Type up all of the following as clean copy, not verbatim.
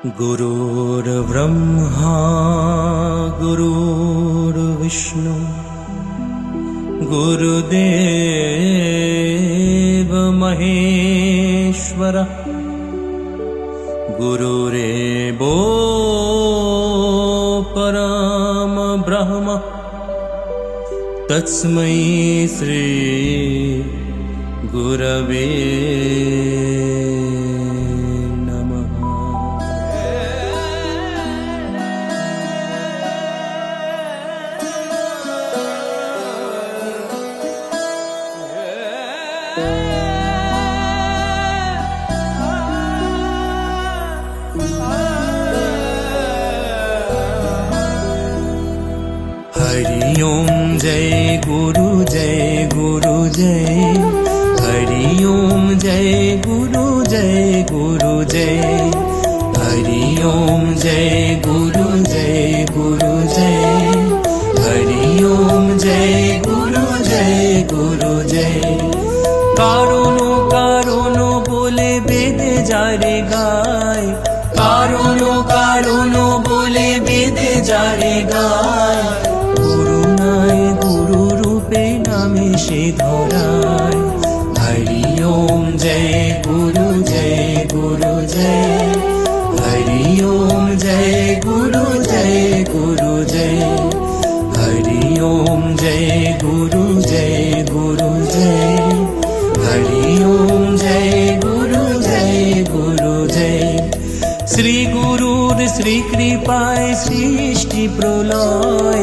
गुरुर्ब्रह्मा गुरुर्विष्णु गुरुदेव महेश्वर गुरुरेवो परम ब्रह्म तस्मै श्री गुरवे हरि ओम जय गुरु जय गुरु जय हरि ओम जय गुरु जय गुरु जय हरि ओम जय गुरु जय गुरु जय हरि ओम जय गुरु जय गुरु जय कारुण कारुण बोले वेद जारे गाय कारुण कारुण बोले वेद जारे गाय गुरु रूपे नामे से धराय हरि ओम जय गुरु जय गुरु जय हरि ओम जय गुरु जय गुरु जय हरि ओम जय गुरु जय गुरु जय हरि ओम जय गुरु जय श्री गुरुर श्री कृपाय सृष्टि प्रलय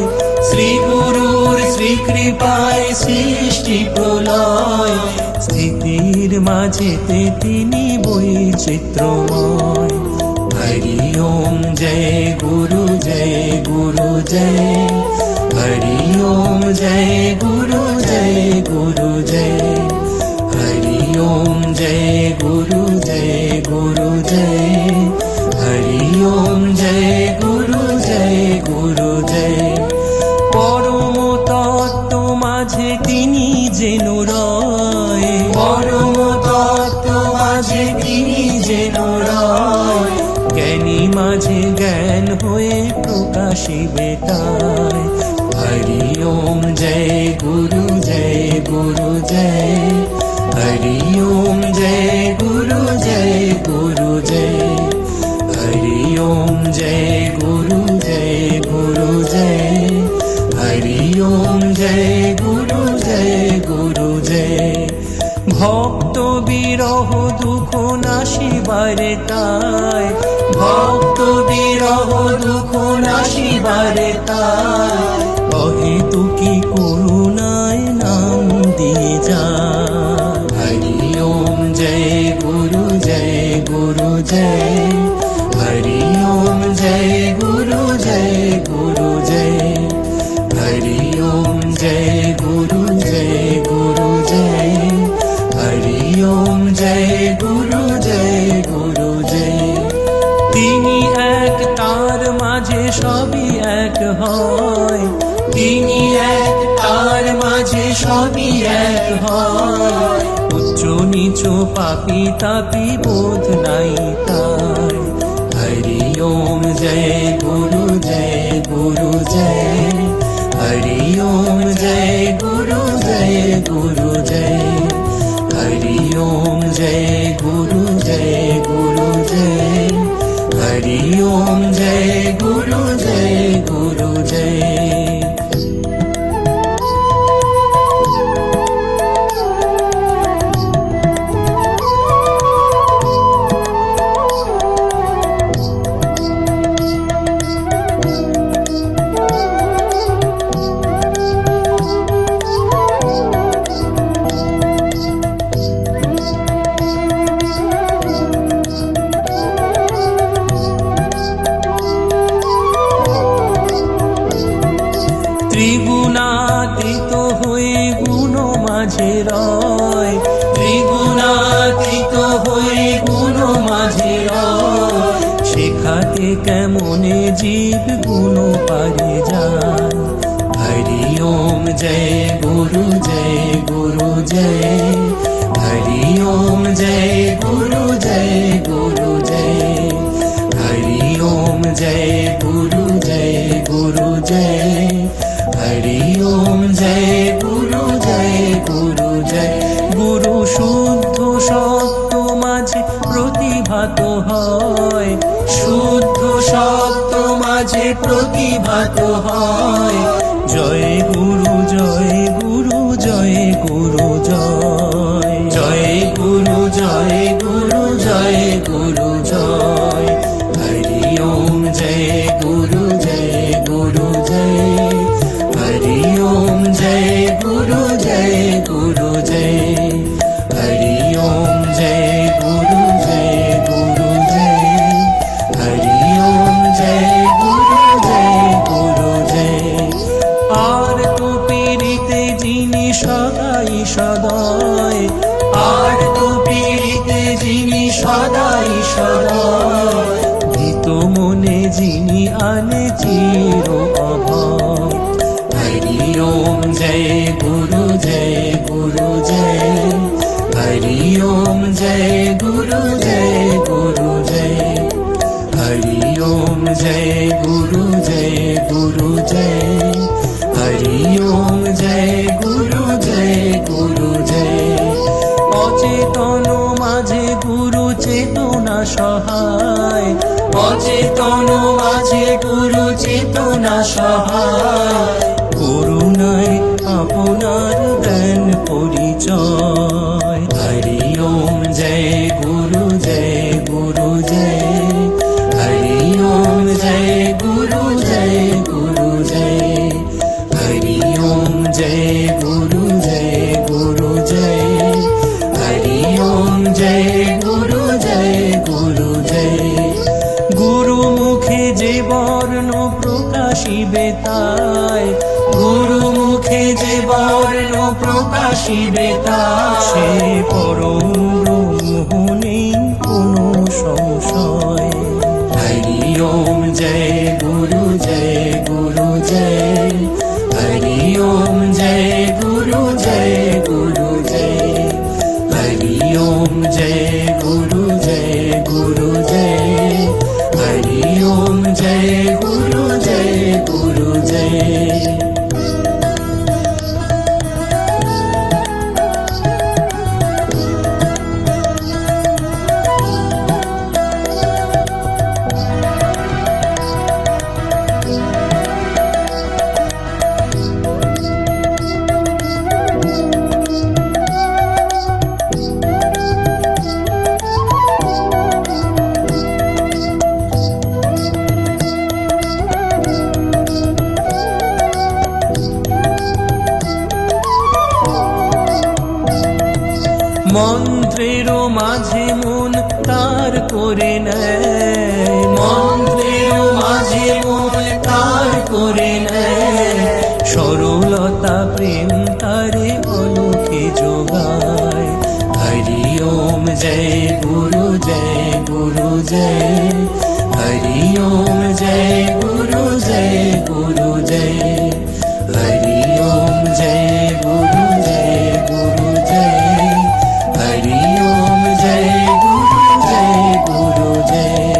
श्री गुरुर श्री कृपाय सृष्टि प्रलय स्थितिर माझेते तिनि বৈচিত্র্যময় हरि ओम जय गुरु जय गुरु जय हरि ओम जय गुरु जय गुरु जय हरि ओम जय गुरु जय गुरु जय हरि ओम जय गुरु जय परम तत्व माझे तिनि जेन रय परम तत्व माझे तिनि जेन रय ज्ञानी माझे ज्ञान होए प्रकाशिबे ताय हरि ओम जय गुरु जय गुरु जय हरि ओम जय गुरु जय गुरु जय हरि ओम जय गुरु जय गुरु जय हरि ओम जय गुरु जय भक्त बिरह दुख नाशिबारे ताय भक्त बिरह दुख नाशिबारे ताय अहेतुकी करुणाय नाम दिए যায় हरि ओम जय गुरु जय गुरु जय हरि ओम जय गुरु जय गुरु जय हरि ओम जय गुरु जय गुरु जय हरि ओम जय गुरु जय তিনি এক তার মাঝে সবই এক হয় তিনি এক তার মাঝে সবই এক হয় উচ্চ নিচ পাপি তাপি বোধ নাই তার हरि ओम जय गुरु जय गुरु जय हरि ओम जय गुरु जय गुरु जय हरि ओम जय गुरु जय गुरु जय हरि ओम जय गुरु जय ত্রিগুণাতীত হয়ে গুণ মাঝে রয় ত্রিগুণাতীত হয়ে গুণ মাঝে রয় শেখাতে কেমনে জীব গুণ পারে যায় हरि ओम जय गुरु जय गुरु जय हरि ओम जय गुरु जय हरि हरि ओम जय गुरु जय गुरु शुद्ध सत्य माझे प्रतिभात হয় शुद्ध सत्य माझे प्रतिभात হয় जय गुरु जय गुरु जय गुरु जय जय गुरु जय गुरु जय गुरु जय हरि ओम जय गुरु जय हरि ओम जय गुरु जय हरि ओम जय गुरु जय हरि ओम जय गुरु जय আর তো পীড়িতে যিনি সদাই সদয় আর তো পীড়িতে যিনি সদাই সদয় ভীত মনে যিনি আনে চির অভয় हरि ओम जय गुरु जय हरि ओम जय गुरु जय हरि ओम जय गुरु जय हरि ओम जय गुरु जय অচেতন মাঝে গুরু চেতনা সহায় অচেতন মাঝে গুরু চেতনা সহায় করুণায় আপনার জ্ঞান পরিচয় হরি ওম জয় গুরু জয় হরি ওম জয় গুরু জয় হরি ওম জয় গুরু জয় হরি ওম জয় গুরু জয় গুরু মুখে যে বর্ণ প্রকাশিবে তাই গুরু মুখে যে বর্ণ প্রকাশিবে তাই সে পরম ব্রহ্ম নেই কোনো সংশয় হরি ওম জয় গুরু জয় হরি ওম জয় গুরু জয় হরি ওম জয় গুরু জয় हरि ओम जय गुरु जय মন্ত্রের মাঝে মন তার করে নেয় মন্ত্রের মাঝে মন তার করে নেয় সরলতা প্রেম তারে অলকে যোগায় হরি ওম জয় গুরু জয় হরি ওম জয় গুরু জয় হরি ওম জয় গুরু জয় हरि ओम जय गुरु जय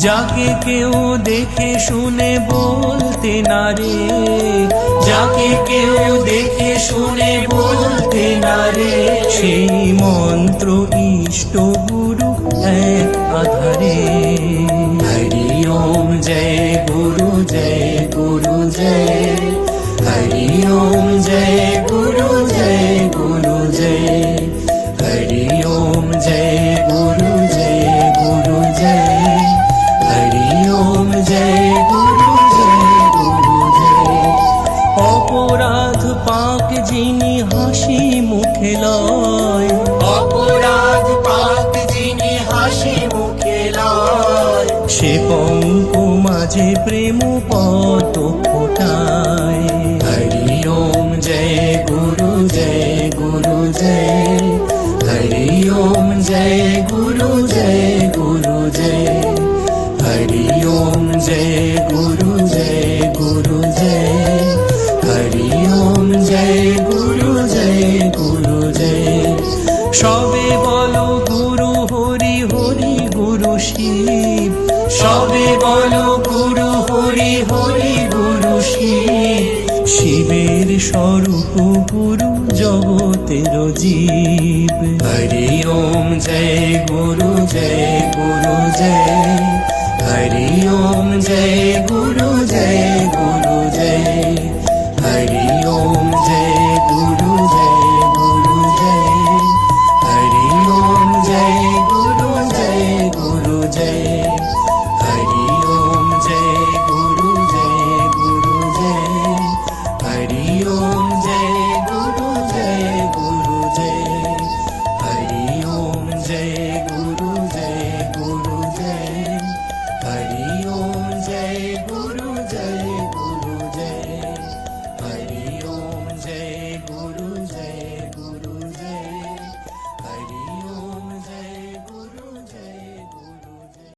যাকে কেউ দেখে শুনে বলতে না রে যাকে কেউ দেখে শুনে বলতে না রে সেই মন্ত্র ইষ্ট গুরু এক আধারে হরি ওম জয় গুরু জয় হরি ওম জয় গুরু জয় हरि ओम जय गुरु जय हरि ओम जय गुरु जय अपराध पाक जिनी हासि मुखे लय अपराध पाक जिनी हासि मुखे लय से पंक माझे प्रेम पद फोटाय हरि ओम जय गुरु जय हरि ओम जय गुरु जय हरि ओम जय गुरु जय हरि ओम जय गुरु जय সবে বলো গুরু হরি হরি গুরু শিব সবে বলো গুরু হরি হরি গুরু শিব শিবের স্বরূপ গুরু জগতের জীব। হরি ওম জয় গুরু জয় গুরু জয়। হরি ওম জয় গুরু জয় গুরু জয়। হরি ওম জয় গুরু জয় গুরু জয়। হরি ওম জয় গুরু জয় গুরু জয়। হরি ওম জয় গুরু জয় গুরু জয়। হরি ওম